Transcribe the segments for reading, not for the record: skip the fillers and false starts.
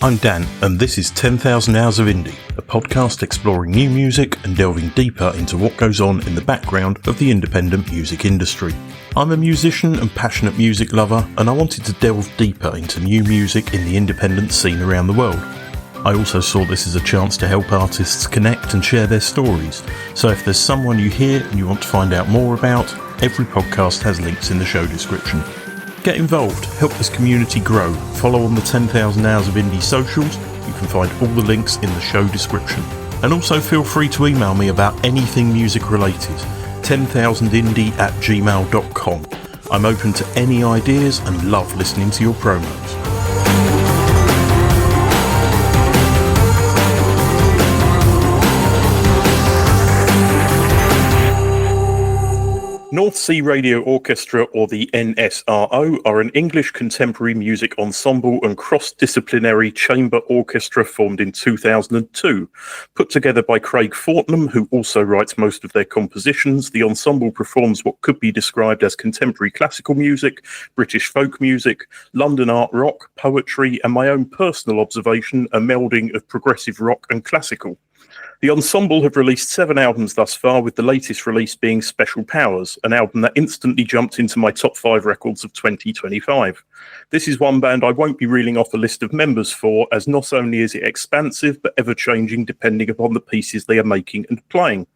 I'm Dan, and this is 10,000 Hours of Indie, a podcast exploring new music and delving deeper into what goes on in the background of the independent music industry. I'm a musician and passionate music lover, and I wanted to delve deeper into new music in the independent scene around the world. I also saw this as a chance to help artists connect and share their stories, so if there's someone you hear and you want to find out more about, every podcast has links in the show description. Get involved, help this community grow, follow on the 10,000 Hours of Indie socials, you can find all the links in the show description. And also feel free to email me about anything music related, 10,000indie@gmail.com. I'm open to any ideas and love listening to your promos. North Sea Radio Orchestra, or the NSRO, are an English contemporary music ensemble and cross-disciplinary chamber orchestra formed in 2002. Put together by Craig Fortnum, who also writes most of their compositions, the ensemble performs what could be described as contemporary classical music, British folk music, London art rock, poetry, and my own personal observation, a melding of progressive rock and classical. The ensemble have released 7 albums thus far, with the latest release being Special Powers, an album that instantly jumped into my top 5 records of 2025. This is one band I won't be reeling off a list of members for, as not only is it expansive, but ever-changing depending upon the pieces they are making and playing.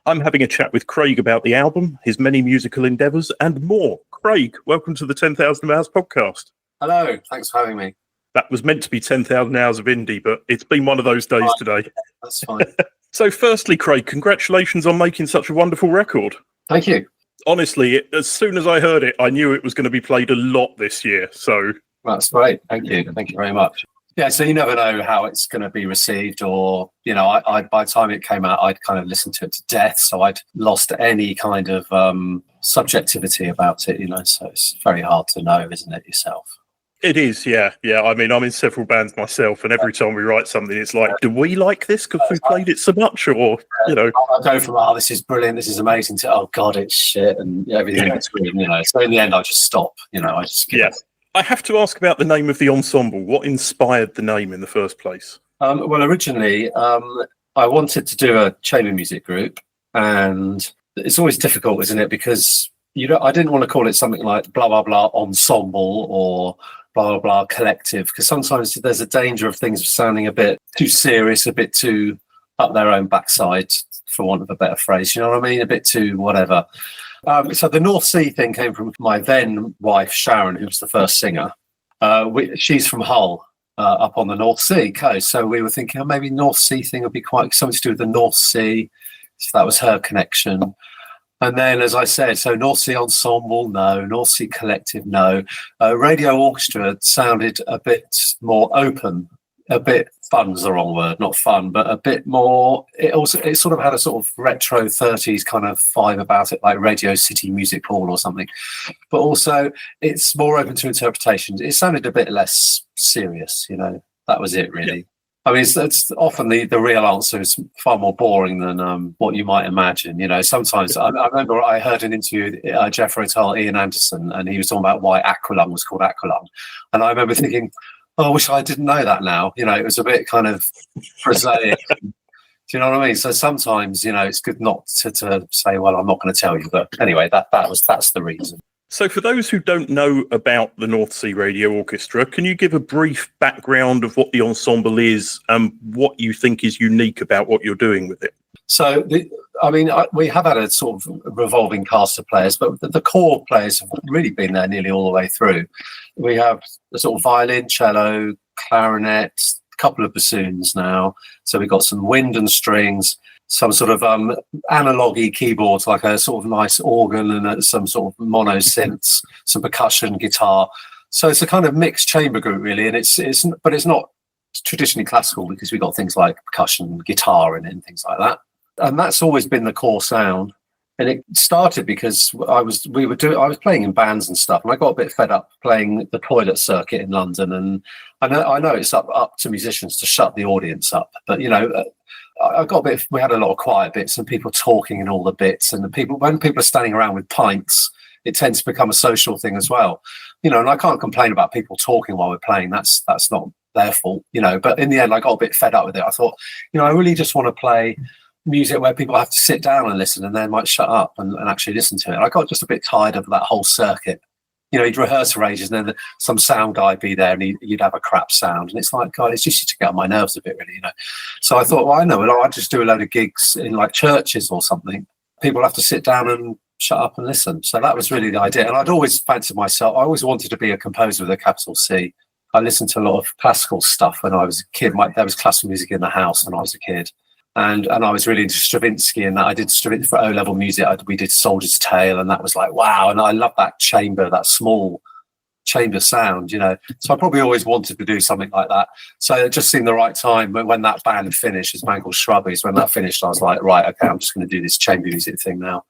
I'm having a chat with Craig about the album, his many musical endeavours, and more. Craig, welcome to the 10,000 Hours podcast. Hello, thanks for having me. That was meant to be 10,000 Hours of Indie, but it's been one of those days today. That's fine. So firstly, Craig, congratulations on making such a wonderful record. Thank you. Honestly, as soon as I heard it, I knew it was going to be played a lot this year. So that's great. Thank you. Thank you very much. Yeah, so you never know how it's going to be received, or, you know, I by the time it came out, I'd kind of listened to it to death. So I'd lost any kind of subjectivity about it, you know, so it's very hard to know, isn't it, yourself? It is, yeah. I mean, I'm in several bands myself, and every time we write something, it's like, do we like this because we played it so much, or, you know? I go from, oh, this is brilliant, this is amazing, to, oh, God, it's shit, and everything in between, you know. So in the end, I just stop, you know, I just skip it. I have to ask about the name of the ensemble. What inspired the name in the first place? Well, originally, I wanted to do a chamber music group, and it's always difficult, isn't it? Because I didn't want to call it something like blah, blah, blah ensemble, or blah, blah, blah collective, because sometimes there's a danger of things sounding a bit too serious, a bit too up their own backside, for want of a better phrase, you know what I mean? A bit too whatever. So the North Sea thing came from my then wife, Sharon, who was the first singer. She's from Hull, up on the North Sea coast. So we were thinking, maybe North Sea thing would be quite something to do with the North Sea. So that was her connection. And then, as I said, so North Sea Ensemble, no. North Sea Collective, no. Radio Orchestra sounded a bit more open, a bit, fun is the wrong word, not fun, but a bit more, it sort of had a sort of retro 30s kind of vibe about it, like Radio City Music Hall or something. But also, it's more open to interpretations. It sounded a bit less serious, you know. That was it, really. Yeah. I mean, it's often the real answer is far more boring than what you might imagine. You know, sometimes I remember I heard an interview with Jeff Rotel, Ian Anderson, and he was talking about why Aqualung was called Aqualung. And I remember thinking, oh, I wish I didn't know that now. You know, it was a bit kind of prosaic. Do you know what I mean? So sometimes, you know, it's good not to say, well, I'm not going to tell you. But anyway, that's the reason. So for those who don't know about the North Sea Radio Orchestra, can you give a brief background of what the ensemble is and what you think is unique about what you're doing with it? So, we have had a sort of revolving cast of players, but the core players have really been there nearly all the way through. We have the sort of violin, cello, clarinet, a couple of bassoons now. So we've got some wind and strings, some sort of analogy keyboards, like a sort of nice organ, and some sort of mono synths, some percussion, guitar. So it's a kind of mixed chamber group, really, and it's not traditionally classical, because we've got things like percussion, guitar in it, and things like that. And that's always been the core sound. And it started because I was playing in bands and stuff, and I got a bit fed up playing the toilet circuit in London. And I know it's up to musicians to shut the audience up, but you know. I got a bit. We had a lot of quiet bits and people talking in all the bits, and when people are standing around with pints, it tends to become a social thing as well, you know. And I can't complain about people talking while we're playing. That's not their fault, but in the end I got a bit fed up with it. I thought, I really just want to play music where people have to sit down and listen, and they might shut up and actually listen to it. I got just a bit tired of that whole circuit. You'd rehearse for ages, and then some sound guy would be there, and you'd have a crap sound, and it's like, God, it's just to get on my nerves a bit, really, So I thought, well, I know, I'll just do a load of gigs in like churches or something. People have to sit down and shut up and listen. So that was really the idea. And I'd always fancied myself. I always wanted to be a composer with a capital C. I listened to a lot of classical stuff when I was a kid. There was classical music in the house when I was a kid. And I was really into Stravinsky, and that I did Stravinsky for O-level music. We did Soldier's Tale, and that was like, wow. And I love that chamber, that small chamber sound, So I probably always wanted to do something like that. So it just seemed the right time. But when that band finished, this band called Shrubbies, when that finished, I was like, right, okay, I'm just going to do this chamber music thing now.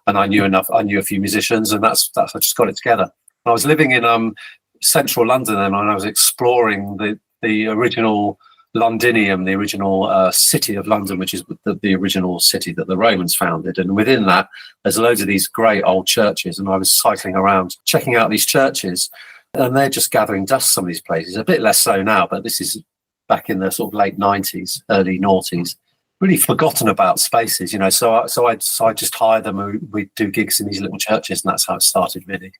And I knew a few musicians, and that's I just got it together. I was living in central London then, and I was exploring the original Londinium, the original city of London, which is the original city that the Romans founded. And within that, there's loads of these great old churches. And I was cycling around, checking out these churches, and they're just gathering dust, some of these places. A bit less so now, but this is back in the sort of late 90s, early noughties. Really forgotten about spaces, So I just hire them, and we'd do gigs in these little churches, and that's how it started, really.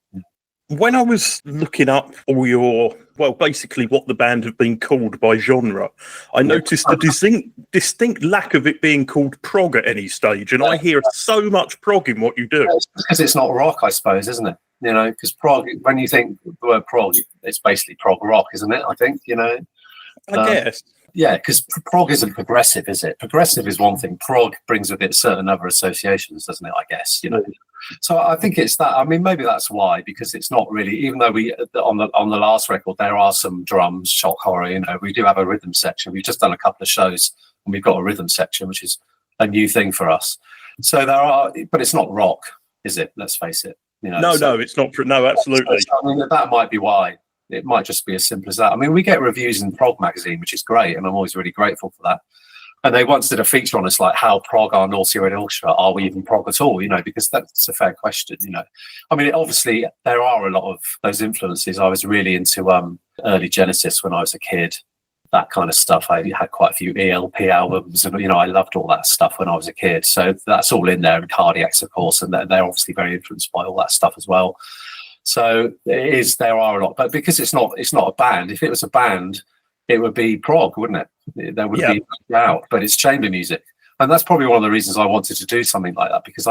When I was looking up basically what the band have been called by genre, I noticed a distinct lack of it being called prog at any stage, and I hear so much prog in what you do. It's because it's not rock, I suppose, isn't it? Because prog, when you think the word prog, it's basically prog rock, isn't it? I think, I guess. Yeah, because prog isn't progressive, is it? Progressive is one thing. Prog brings with it certain other associations, doesn't it? I guess, So I think it's that. I mean, maybe that's why, because it's not really. Even though we on the last record there are some drums, shock horror. We do have a rhythm section. We've just done a couple of shows, and we've got a rhythm section, which is a new thing for us. So there are, but it's not rock, is it? Let's face it. No, it's not. No, absolutely. I mean, that might be why. It might just be as simple as that. I mean, we get reviews in Prog magazine, which is great, and I'm always really grateful for that. And they once did a feature on us, like, how prog are North Sea Radio Orchestra? Are we even prog at all? Because that's a fair question, I mean, obviously, there are a lot of those influences. I was really into early Genesis when I was a kid, that kind of stuff. I had quite a few ELP albums, and, I loved all that stuff when I was a kid. So that's all in there, and Cardiacs, of course, and they're obviously very influenced by all that stuff as well. So there are a lot, but because it's not a band. If it was a band, it would be prog, wouldn't it? There would be out, but it's chamber music, and that's probably one of the reasons I wanted to do something like that, because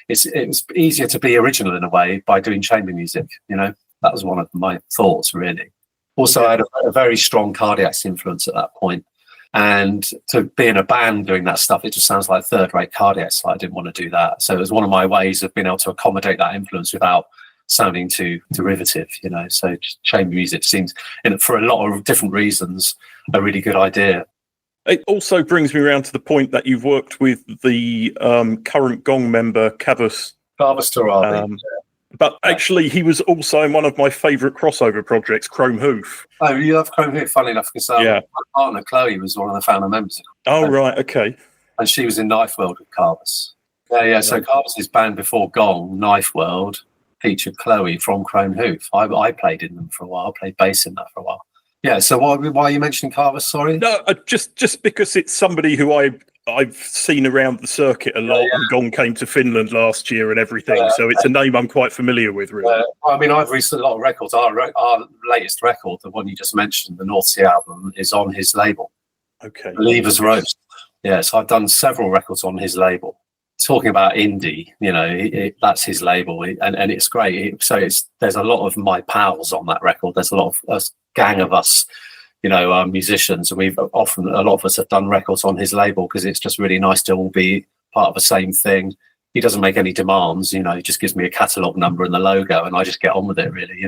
it was easier to be original in a way by doing chamber music. That was one of my thoughts, really. Also, I had a very strong Cardiacs influence at that point, and to be in a band doing that stuff, it just sounds like third-rate Cardiacs. I didn't want to do that, so it was one of my ways of being able to accommodate that influence without sounding too derivative, So chamber music seems, for a lot of different reasons, a really good idea. It also brings me around to the point that you've worked with the current Gong member, Kavus Tarabi. But actually, he was also in one of my favourite crossover projects, Chrome Hoof. Oh, you love Chrome Hoof, funny enough, because my partner, Chloe, was one of the founder members. Oh, right, okay. And she was in Knife World with Carvus. Yeah, so Carvus's band before Gong, Knife World, featured Chloe from Chrome Hoof. I played in them for a while. I played bass in that for a while. Yeah, so why are you mentioning Carvus, sorry? No, just because it's somebody who I've seen around the circuit a lot. Yeah. And Gong came to Finland last year and everything, so it's a name I'm quite familiar with, really. I mean, I've released a lot of records. Our latest record, the one you just mentioned, the North Sea album, is on his label. Okay. Believer's Roast. Yeah, so I've done several records on his label. Talking about indie, that's his label, and it's great. There's a lot of my pals on that record. There's a lot of a gang of us, musicians, and a lot of us have done records on his label because it's just really nice to all be part of the same thing. He doesn't make any demands, he just gives me a catalogue number and the logo, and I just get on with it, really,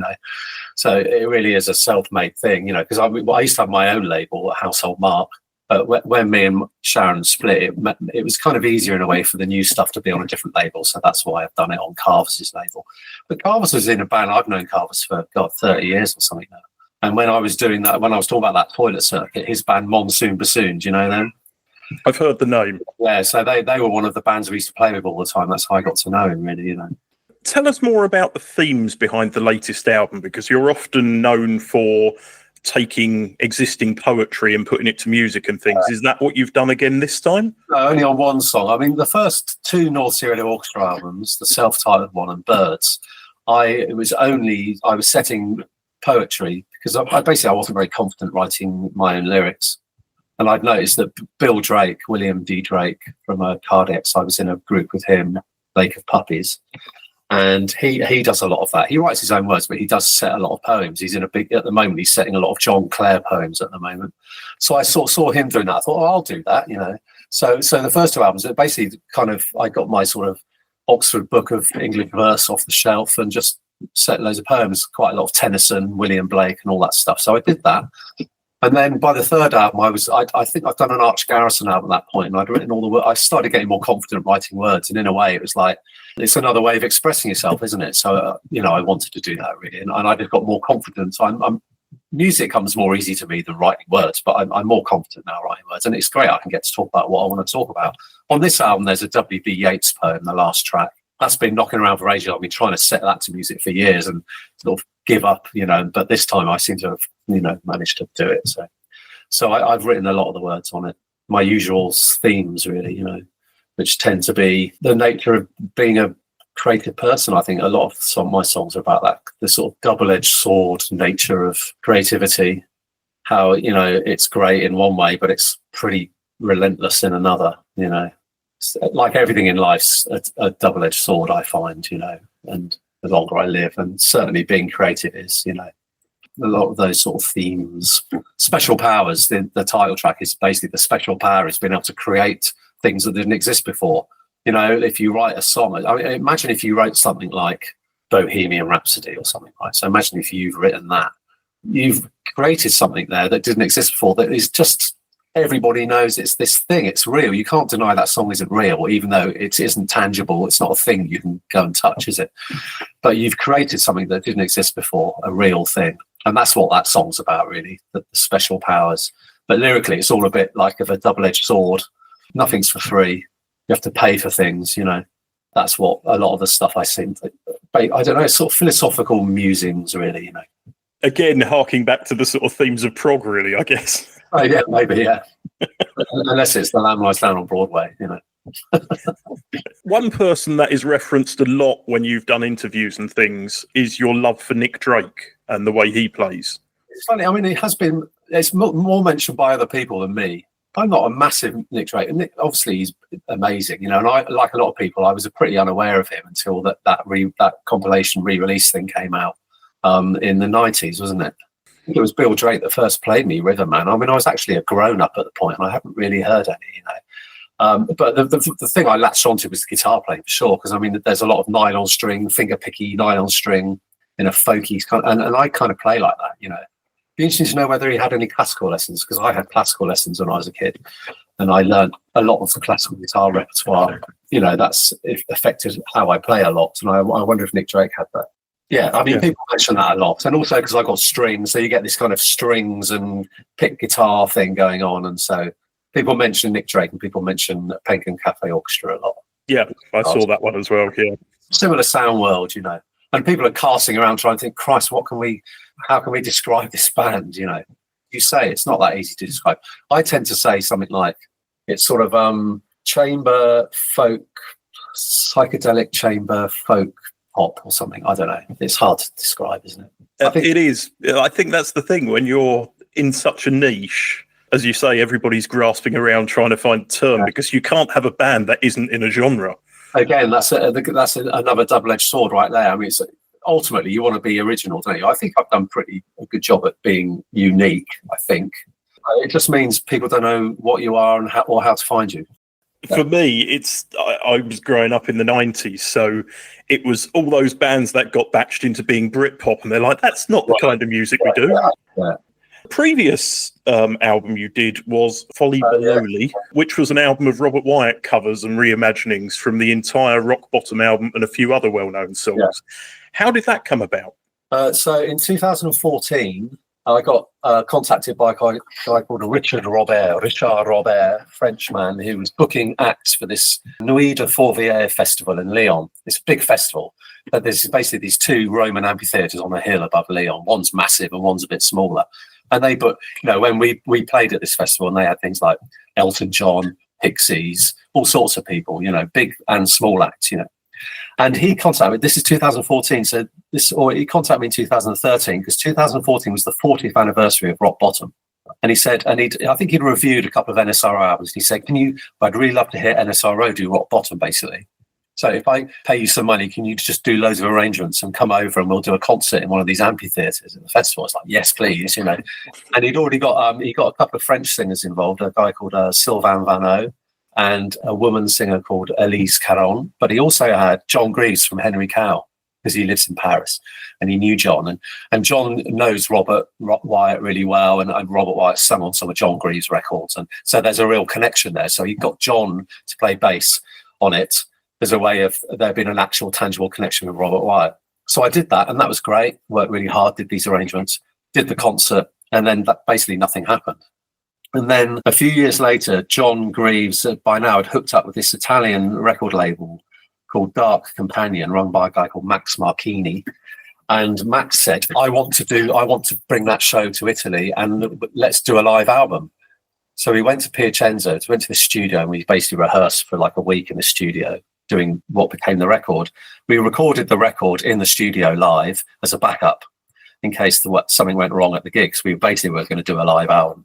So it really is a self-made thing, because I used to have my own label, Household Mark. But when me and Sharon split, it was kind of easier in a way for the new stuff to be on a different label. So that's why I've done it on Carvus's label. But Carvus was in a band. I've known Carvus for, 30 years or something now. And when I was doing that, when I was talking about that toilet circuit, his band Monsoon Bassoon, do you know them? I've heard the name. Yeah, so they were one of the bands we used to play with all the time. That's how I got to know him, really, Tell us more about the themes behind the latest album, because you're often known for taking existing poetry and putting it to music and things. Is that what you've done again this time? No, only on one song. I mean, the first two North Sea Radio Orchestra albums, the self-titled one and Birds, I was setting poetry because I wasn't very confident writing my own lyrics. And I'd noticed that Bill Drake, William D. Drake from Cardex, I was in a group with him, Lake of Puppies. And he does a lot of that. He writes his own words, but he does set a lot of poems. At the moment, he's setting a lot of John Clare poems at the moment. So I saw him doing that. I thought, I'll do that, So the first two albums, it basically I got my sort of Oxford book of English verse off the shelf and just set loads of poems, quite a lot of Tennyson, William Blake and all that stuff. So I did that. And then by the third album, I think I've done an Arch Garrison album at that point, and I'd written all the words. I started getting more confident writing words, and in a way, it was like it's another way of expressing yourself, isn't it? So I wanted to do that really, and I just got more confident. Music comes more easy to me than writing words, but I'm more confident now writing words, and it's great. I can get to talk about what I want to talk about. On this album, there's a W.B. Yeats poem, the last track. That's been knocking around for ages. I've been trying to set that to music for years and sort of give up, but this time I seem to have, managed to do it. So I've written a lot of the words on it. My usual themes, really, which tend to be the nature of being a creative person. I think a lot of my songs are about that, the sort of double-edged sword nature of creativity, how, it's great in one way, but it's pretty relentless in another, Like everything in life's a double-edged sword, I find, and the longer I live, and certainly being creative is, a lot of those sort of themes. Special powers, the title track is basically the special power is being able to create things that didn't exist before. If you write a song, imagine if you wrote something like Bohemian Rhapsody or something, right? So imagine if you've written that. You've created something there that didn't exist before, that is just, everybody knows it's this thing, it's real. You can't deny that song isn't real, even though it isn't tangible. It's not a thing you can go and touch, is it? But you've created something that didn't exist before, a real thing. And that's what that song's about, really, the special powers. But lyrically, it's all a bit like of a double-edged sword. Nothing's for free. You have to pay for things, That's what a lot of the stuff I sing. I don't know, it's sort of philosophical musings, really, Again, harking back to the sort of themes of prog, really, I guess. Oh, yeah, maybe, yeah. Unless it's The Lamb Lies Down on Broadway, One person that is referenced a lot when you've done interviews and things is your love for Nick Drake and the way he plays. It's funny, it's more mentioned by other people than me. I'm not a massive Nick Drake. And Nick, obviously, he's amazing, and I, like a lot of people, I was pretty unaware of him until that compilation re-release thing came out in the 90s, wasn't it? I think it was Bill Drake that first played me Riverman. I was actually a grown-up at the point, and I haven't really heard any, But the thing I latched onto was the guitar playing, for sure, because, there's a lot of nylon string, finger-picky nylon string in a folky kind of, and I kind of play like that, Be interesting to know whether he had any classical lessons, because I had classical lessons when I was a kid, and I learned a lot of the classical guitar repertoire. That's affected how I play a lot, and I wonder if Nick Drake had that. Yeah, people mention that a lot, and also because I got strings, so you get this kind of strings and pick guitar thing going on, and so people mention Nick Drake and people mention Penguin Cafe Orchestra a lot. Yeah, I saw that one as well. Yeah, similar sound world, and people are casting around trying to think, Christ, how can we describe this band? You say it's not that easy to describe. I tend to say something like it's sort of chamber folk, psychedelic chamber folk pop or something. I don't know. It's hard to describe, isn't it? It is. I think that's the thing when you're in such a niche. As you say, everybody's grasping around trying to find a term because you can't have a band that isn't in a genre. Again, that's another double-edged sword right there. It's ultimately you want to be original, don't you? I think I've done a good job at being unique. I think it just means people don't know what you are and how to find you. For me, I was growing up in the 90s, so it was all those bands that got batched into being Britpop, and they're like, that's not the kind of music we do. Yeah. Previous album you did was Folly Baloli, which was an album of Robert Wyatt covers and reimaginings from the entire Rock Bottom album and a few other well-known songs. Yeah. How did that come about? So in 2014, I got contacted by a guy called Richard Robert, Frenchman, who was booking acts for this Nuit de Fourvière festival in Lyon. It's a big festival. But there's basically these two Roman amphitheatres on a hill above Lyon. One's massive and one's a bit smaller. And they, but when we played at this festival, and they had things like Elton John, Pixies, all sorts of people, big and small acts, And he contacted me. This is 2014, he contacted me in 2013 because 2014 was the 40th anniversary of Rock Bottom. And he said, I think he'd reviewed a couple of NSRO albums. He said, I'd really love to hear NSRO do Rock Bottom, basically. So if I pay you some money, can you just do loads of arrangements and come over and we'll do a concert in one of these amphitheatres at the festival? It's like, yes, please, And he'd already got he got a couple of French singers involved, a guy called Sylvain Vanneau and a woman singer called Elise Caron. But he also had John Greaves from Henry Cow, because he lives in Paris, and he knew John. And John knows Robert Wyatt really well, and Robert Wyatt sung on some of John Greaves' records. And so there's a real connection there. So he got John to play bass on it. There's a way of there being an actual tangible connection with Robert Wyatt. So I did that, and that was great. Worked really hard, did these arrangements, did the concert, and then basically nothing happened. And then a few years later, John Greaves, by now, had hooked up with this Italian record label called Dark Companion, run by a guy called Max Marchini. And Max said, I want to bring that show to Italy, and let's do a live album. So we went to Piacenza, went to the studio, and we basically rehearsed for like a week in the studio, doing what became the record. We recorded the record in the studio live as a backup in case something went wrong at the gigs. We basically were going to do a live album.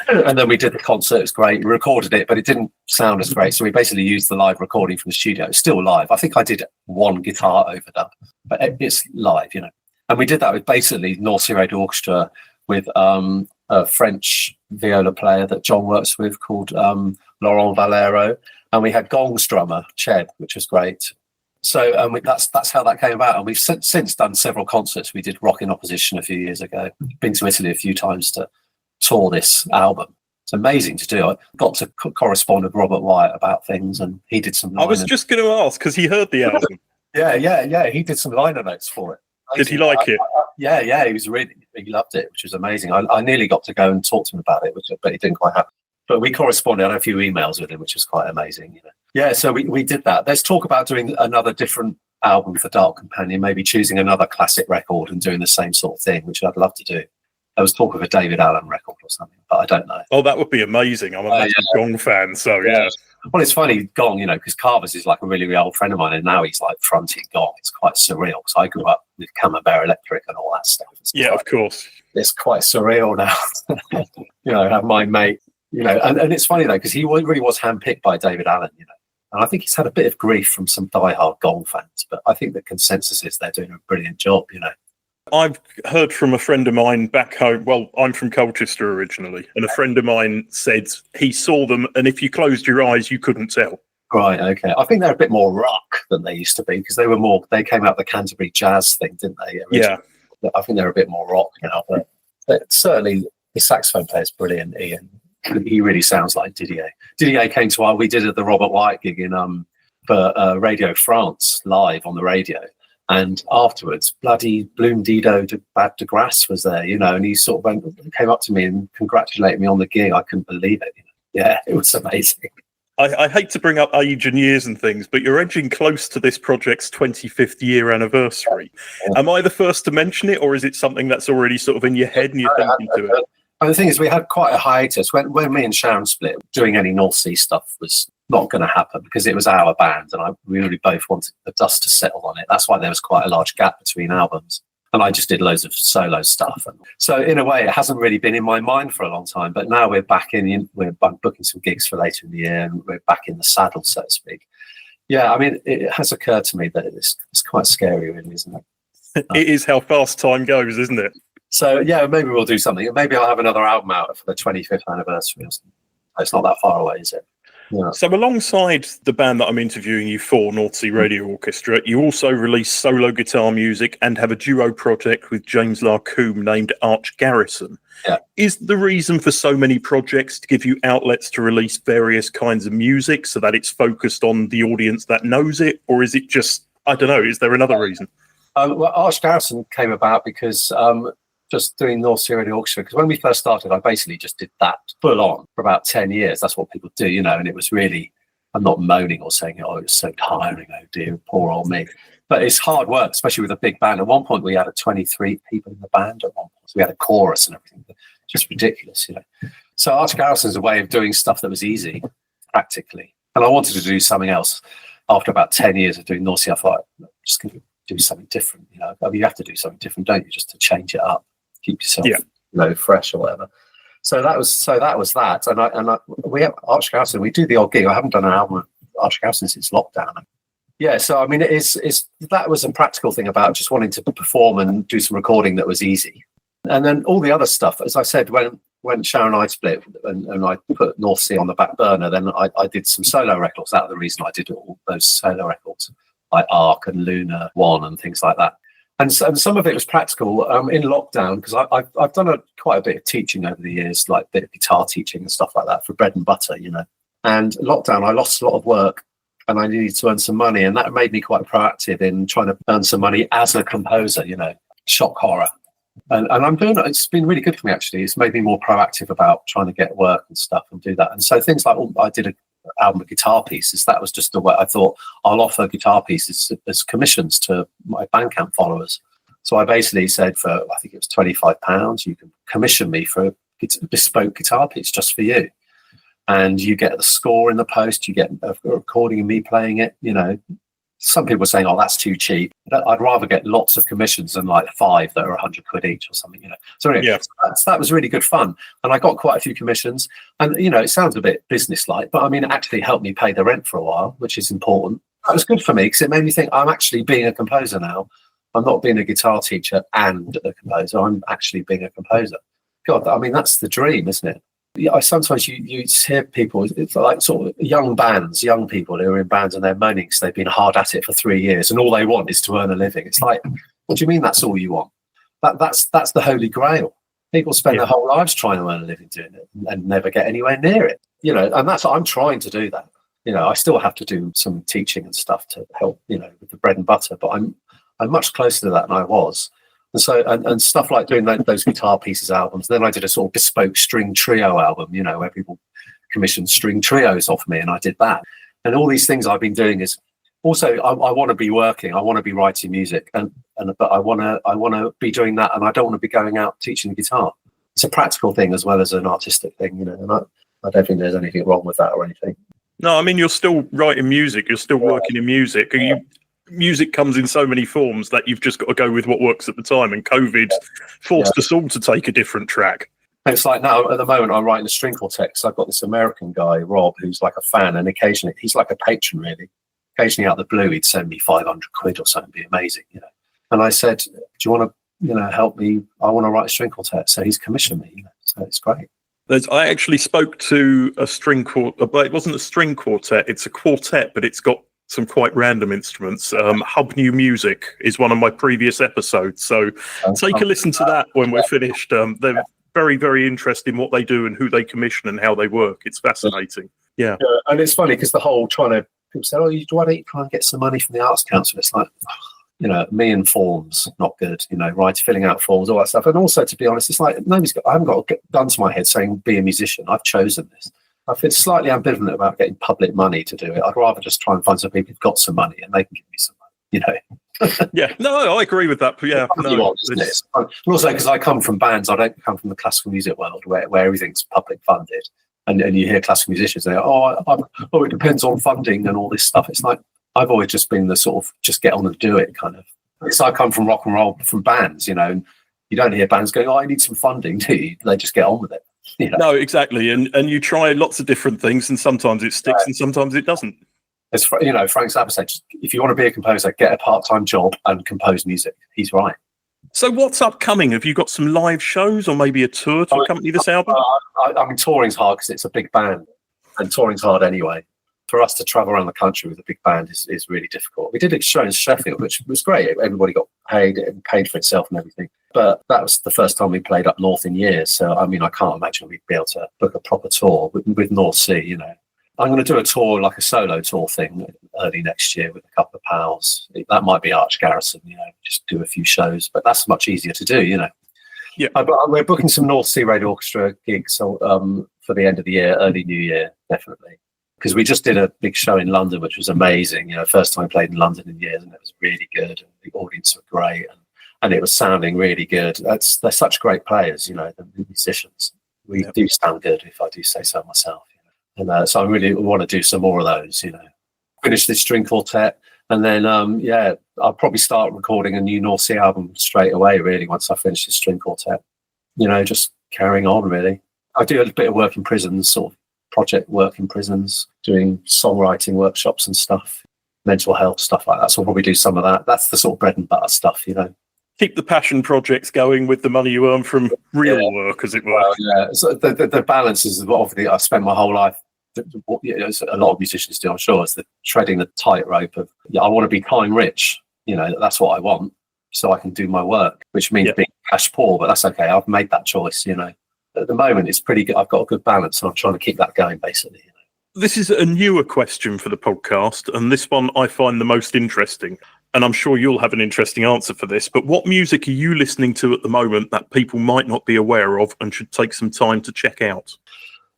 And then we did the concert. It was great. We recorded it, but it didn't sound as great. So we basically used the live recording from the studio. It's still live. I think I did one guitar overdub, but it's live, And we did that with basically North Sea Radio Orchestra with a French viola player that John works with called Laurent Valero. And we had Gong's drummer, Cheb, which was great. So that's how that came about. And we've since done several concerts. We did Rock in Opposition a few years ago. Been to Italy a few times to tour this album. It's amazing to do. I got to correspond with Robert Wyatt about things, and he did some. I was just going to ask because he heard the album. Yeah. He did some liner notes for it. Did he like it? Yeah. He loved it, which was amazing. I nearly got to go and talk to him about it, but he didn't quite happen. But we corresponded. I had a few emails with him, which was quite amazing. Yeah, so we did that. There's talk about doing another different album for Dark Companion, maybe choosing another classic record and doing the same sort of thing, which I'd love to do. There was talk of a David Allen record or something, but I don't know. Oh, that would be amazing. I'm a massive Gong fan, so yeah. Well, it's funny, Gong, because Carver's is like a really, really old friend of mine, and now he's like fronting Gong. It's quite surreal, because I grew up with Camembert Electric and all that stuff. Of course. It's quite surreal now. Have my mate, and it's funny though, because he really was handpicked by David Allen, and I think he's had a bit of grief from some diehard Gong fans, but I think the consensus is they're doing a brilliant job, I've heard from a friend of mine back home. Well, I'm from Colchester originally, and a friend of mine said he saw them, and if you closed your eyes, you couldn't tell. Right, okay. I think they're a bit more rock than they used to be, because they came out the Canterbury jazz thing, didn't they? Originally? Yeah. I think they're a bit more rock now, but certainly the saxophone player's brilliant, Ian. He really sounds like Didier. Didier came to we did the Robert Wyatt gig in for Radio France live on the radio. And afterwards, bloody Bloom Dido de Bad de Grasse was there, and he sort of came up to me and congratulated me on the gig. I couldn't believe it. Yeah, it was amazing. I hate to bring up age and years and things, but you're edging close to this project's 25th year anniversary. Yeah. Am I the first to mention it, or is it something that's already sort of in your head and you're thinking to it? And the thing is, we had quite a hiatus. When me and Sharon split, doing any North Sea stuff was not going to happen because it was our band, and we really both wanted the dust to settle on it. That's why there was quite a large gap between albums. And I just did loads of solo stuff. And so in a way, it hasn't really been in my mind for a long time. But now we're back we're booking some gigs for later in the year, and we're back in the saddle, so to speak. Yeah, I mean, it has occurred to me that it's quite scary, really, isn't it? It is how fast time goes, isn't it? So, yeah, maybe we'll do something. Maybe I'll have another album out for the 25th anniversary or something. It's not that far away, is it? Yeah. So alongside the band that I'm interviewing you for, North Sea Radio Orchestra, you also release solo guitar music and have a duo project with James Larcombe named Arch Garrison. Yeah. Is the reason for so many projects to give you outlets to release various kinds of music so that it's focused on the audience that knows it? Or is it just, I don't know, is there another reason? Well, Arch Garrison came about because just doing North Sea Radio Orchestra, because when we first started, I basically just did that full on for about 10 years. That's what people do, and it was really, I'm not moaning or saying, oh, it's so tiring, oh dear, poor old me. But it's hard work, especially with a big band. At one point, we had 23 people in the band at one point. So we had a chorus and everything. Just ridiculous, you know. So Arch Garrison's a way of doing stuff that was easy, practically. And I wanted to do something else. After about 10 years of doing North Sea, I thought, I'm just going to do something different. You know, I mean, you have to do something different, don't you? Just to change it up, keep yourself, fresh or whatever. So that was that. And we have Arch Garrison. We do the odd gig. I haven't done an album with Arch Garrison since lockdown. Yeah, so I mean, that was a practical thing about just wanting to perform and do some recording that was easy. And then all the other stuff, as I said, when Sharon and I split and I put North Sea on the back burner, then I did some solo records. That was the reason I did all those solo records, like Arc and Luna One and things like that. And some of it was practical in lockdown, because I've done quite a bit of teaching over the years, like a bit of guitar teaching and stuff like that for bread and butter, you know. And lockdown, I lost a lot of work and I needed to earn some money. And that made me quite proactive in trying to earn some money as a composer, you know, shock horror. And I'm doing it. It's been really good for me, actually. It's made me more proactive about trying to get work and stuff and do that. And so things like, I did an album of guitar pieces. That was just the way I thought I'll offer guitar pieces as commissions to my Bandcamp followers. So I basically said for, I think it was £25, you can commission me for a bespoke guitar piece just for you. And you get the score in the post, you get a recording of me playing it, you know. Some people are saying, oh, that's too cheap. I'd rather get lots of commissions than like 5 that are £100 each or something, you know. So anyway, that was really good fun. And I got quite a few commissions. And, you know, it sounds a bit business-like, but I mean, it actually helped me pay the rent for a while, which is important. That was good for me because it made me think I'm actually being a composer now. I'm not being a guitar teacher and a composer. I'm actually being a composer. God, I mean, that's the dream, isn't it? Yeah, sometimes you hear people, it's like sort of young people who are in bands and they're moaning because they've been hard at it for 3 years and all they want is to earn a living. It's like, what do you mean that's all you want? That's the holy grail. People spend their whole lives trying to earn a living doing it and never get anywhere near it. You know, and that's what I'm trying to do that. You know, I still have to do some teaching and stuff to help, you know, with the bread and butter, but I'm much closer to that than I was. And so, and stuff like doing those guitar pieces albums. Then I did a sort of bespoke string trio album, you know, where people commissioned string trios off me, and I did that. And all these things I've been doing is also I want to be working, I want to be writing music, but I want to be doing that, and I don't want to be going out teaching the guitar. It's a practical thing as well as an artistic thing, you know. And I don't think there's anything wrong with that or anything. No, I mean, you're still writing music, you're still working in music. Music comes in so many forms that you've just got to go with what works at the time. And COVID forced us all to take a different track. It's like now, at the moment, I'm writing a string quartet. So I've got this American guy, Rob, who's like a fan. And occasionally, he's like a patron, really. Occasionally out of the blue, he'd send me £500 or something. It'd be amazing, you know. And I said, do you want to, you know, help me? I want to write a string quartet. So he's commissioned me, you know. So it's great. I actually spoke to a string quartet, but it wasn't a string quartet. It's a quartet, but it's got some quite random instruments. Hub New Music is one of my previous episodes, so take a listen to that when we're finished. They're very, very interested in what they do and who they commission and how they work. It's fascinating. Yeah. And it's funny because the whole people say, oh, why don't you try and get some money from the Arts Council? It's like, you know, me and forms, not good, you know, filling out forms, all that stuff. And also, to be honest, it's like I haven't got a gun to my head saying be a musician. I've chosen this. I feel slightly ambivalent about getting public money to do it. I'd rather just try and find some people who've got some money and they can give me some money, you know. Yeah, no, I agree with that. But yeah, no, and also because I come from bands, I don't come from the classical music world where everything's public funded. And you hear classical musicians say, it depends on funding and all this stuff. It's like I've always just been the sort of just get on and do it kind of. So I come from rock and roll, from bands, you know, and you don't hear bands going, I need some funding, do you? They just get on with it. You know? No, exactly, and you try lots of different things, and sometimes it sticks, and sometimes it doesn't. It's, you know, Frank Zappa said, if you want to be a composer, get a part-time job and compose music. He's right. So what's upcoming? Have you got some live shows or maybe a tour to accompany this album? I mean, touring's hard because it's a big band, and touring's hard anyway. For us to travel around the country with a big band is really difficult. We did a show in Sheffield, which was great. Everybody got paid and paid for itself and everything. But that was the first time we played up north in years. So, I mean, I can't imagine we'd be able to book a proper tour with North Sea, you know. I'm going to do a tour, like a solo tour thing, early next year with a couple of pals. That might be Arch Garrison, you know, just do a few shows. But that's much easier to do, you know. Yeah. But we're booking some North Sea Radio Orchestra gigs for the end of the year, early New Year, definitely. because we just did a big show in London, which was amazing. You know, first time I played in London in years, and it was really good. And the audience were great, and it was sounding really good. They're such great players, you know, the musicians. We do sound good, if I do say so myself. You know? And so I really want to do some more of those. You know, finish this string quartet, and then I'll probably start recording a new North Sea album straight away. Really, once I finish this string quartet, you know, just carrying on. Really, I do a bit of work in prisons, sort of project work in prisons, doing songwriting workshops and stuff, mental health stuff like that. So I'll probably do some of that. That's the sort of bread and butter stuff, you know. Keep the passion projects going with the money you earn from real work, as it were. Well, yeah. So the balance is obviously I've spent my whole life. You know, a lot of musicians do, I'm sure, is the treading the tightrope of I want to be time rich. You know, that's what I want, so I can do my work, which means being cash poor. But that's okay. I've made that choice. You know. At the moment, it's pretty good. I've got a good balance, and I'm trying to keep that going, basically. You know. This is a newer question for the podcast, and this one I find the most interesting. And I'm sure you'll have an interesting answer for this. But what music are you listening to at the moment that people might not be aware of and should take some time to check out?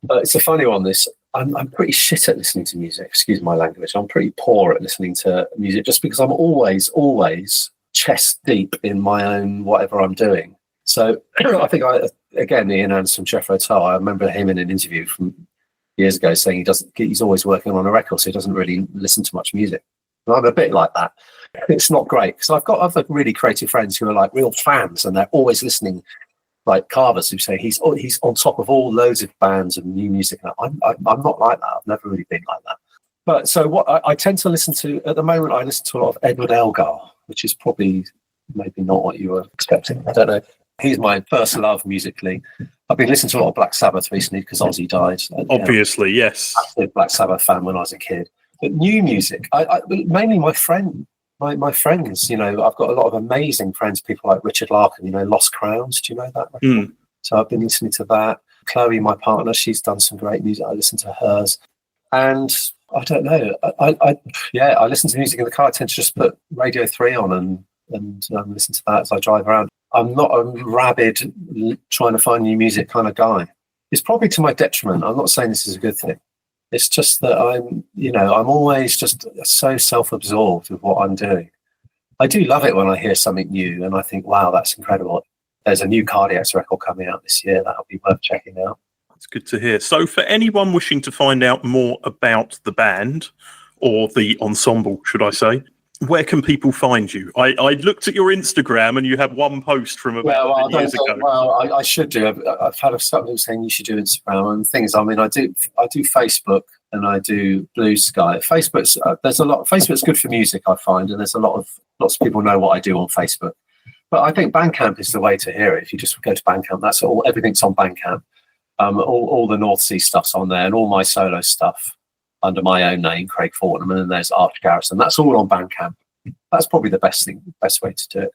It's a funny one, this. I'm pretty shit at listening to music. Excuse my language. I'm pretty poor at listening to music just because I'm always chest deep in my own whatever I'm doing. So I think again, Ian Anderson, Jethro Tull, I remember him in an interview from years ago saying he's always working on a record, so he doesn't really listen to much music. And I'm a bit like that. It's not great because I've got other really creative friends who are like real fans and they're always listening, like Carvers, who say he's on top of all loads of bands and new music. I'm not like that. I've never really been like that. But so what I tend to listen to at the moment, I listen to a lot of Edward Elgar, which is probably maybe not what you were expecting. I don't know. He's my first love musically. I've been listening to a lot of Black Sabbath recently because Ozzy died. Obviously, yes. I was a Black Sabbath fan when I was a kid. But new music, I mainly my friends. You know, I've got a lot of amazing friends, people like Richard Larkin, you know, Lost Crowns. Do you know that? So I've been listening to that. Chloe, my partner, she's done some great music. I listen to hers. And I don't know. I listen to music in the car. I tend to just put Radio 3 on and listen to that as I drive around. I'm not a rabid trying to find new music kind of guy. It's probably to my detriment. I'm not saying this is a good thing. It's just that I'm always just so self-absorbed with what I'm doing. I do love it when I hear something new and I think, wow, that's incredible. There's a new Cardiacs record coming out this year. That'll be worth checking out. That's good to hear. So for anyone wishing to find out more about the band, or the ensemble, should I say, where can people find you? I looked at your Instagram and you have one post from about 10 years ago. Well, I should do. I've had something saying you should do Instagram. And the thing is, I mean, I do Facebook and I do Blue Sky. Facebook's Facebook's good for music, I find, and there's lots of people know what I do on Facebook. But I think Bandcamp is the way to hear it. If you just go to Bandcamp, that's all. Everything's on Bandcamp. All the North Sea stuff's on there, and all my solo stuff under my own name, Craig Fortnum, and then there's Arch Garrison. That's all on Bandcamp. That's probably the best way to do it.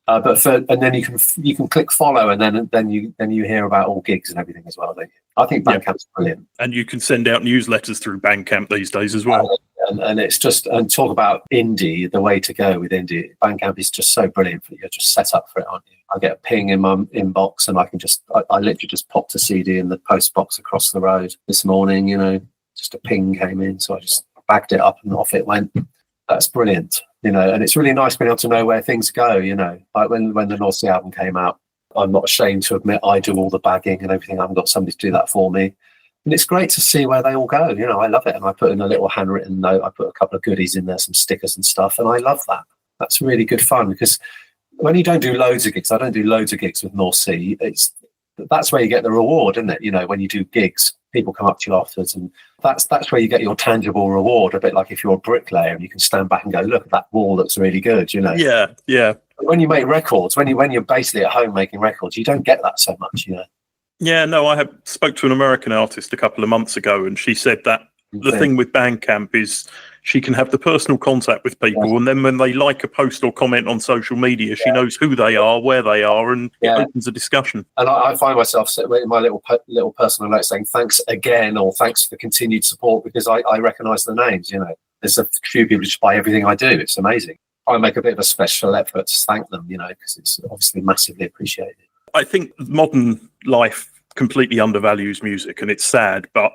And then you can click follow, and then you hear about all gigs and everything as well. Don't you? I think Bandcamp's brilliant. And you can send out newsletters through Bandcamp these days as well. And it's just, and talk about indie, the way to go with indie. Bandcamp is just so brilliant for you. You're just set up for it, aren't you? I get a ping in my inbox, and I literally just popped a CD in the post box across the road this morning. You know, just a ping came in, so I just bagged it up and off it went. That's brilliant, you know, and it's really nice being able to know where things go, you know. Like when the North Sea album came out, I'm not ashamed to admit I do all the bagging and everything. I haven't got somebody to do that for me. And it's great to see where they all go, you know. I love it. And I put in a little handwritten note. I put a couple of goodies in there, some stickers and stuff. And I love that. That's really good fun, because when you don't do loads of gigs, I don't do loads of gigs with North Sea. That's where you get the reward, isn't it? You know, when you do gigs, people come up to you afterwards, and that's where you get your tangible reward. A bit like if you're a bricklayer and you can stand back and go, look, that wall looks really good, you know. Yeah. When you make records, when you're basically at home making records, you don't get that so much, you know. Yeah, no, I spoke to an American artist a couple of months ago, and she said that the thing with Bandcamp is she can have the personal contact with people, and then when they like a post or comment on social media, she knows who they are, where they are, and it opens a discussion. And I find myself in my little personal note saying thanks again, or thanks for the continued support, because I recognise the names, you know. There's a few people who just buy everything I do. It's amazing. I make a bit of a special effort to thank them, you know, because it's obviously massively appreciated. I think modern life completely undervalues music, and it's sad, but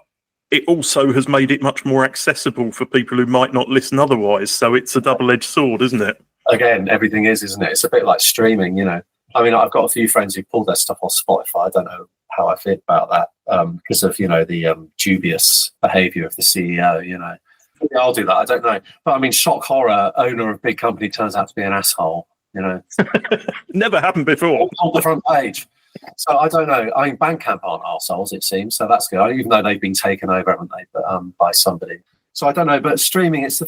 it also has made it much more accessible for people who might not listen otherwise. So it's a double-edged sword, isn't it? Again, everything is, isn't it? It's a bit like streaming, you know. I mean, I've got a few friends who pull their stuff off Spotify. I don't know how I feel about that because of, you know, the dubious behaviour of the CEO, you know. Maybe I'll do that, I don't know. But I mean, shock horror, owner of big company turns out to be an asshole, you know. Never happened before. On the front page. So I don't know. I mean, Bandcamp aren't arseholes, it seems. So that's good, even though they've been taken over, haven't they, but, by somebody. So I don't know, but streaming, it's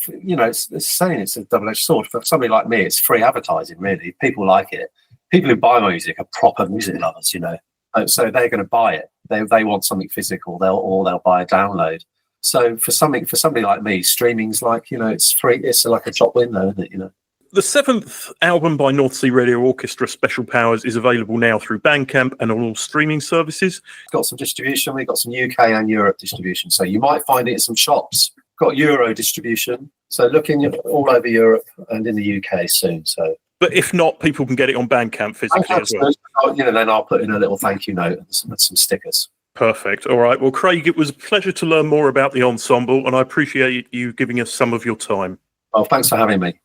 saying it's a double-edged sword. For somebody like me, it's free advertising, really. People like it. People who buy my music are proper music lovers, you know. So they're going to buy it. They want something physical. They'll buy a download. So for somebody like me, streaming's like, you know, it's free. It's like a shop window, isn't it? You know. The 7th album by North Sea Radio Orchestra, Special Powers, is available now through Bandcamp and on all streaming services. Got some distribution. We've got some UK and Europe distribution. So you might find it in some shops. Got Euro distribution. So looking all over Europe and in the UK soon. So. But if not, people can get it on Bandcamp physically as well. You know, then I'll put in a little thank you note and some stickers. Perfect. All right. Well, Craig, it was a pleasure to learn more about the ensemble, and I appreciate you giving us some of your time. Well, thanks for having me.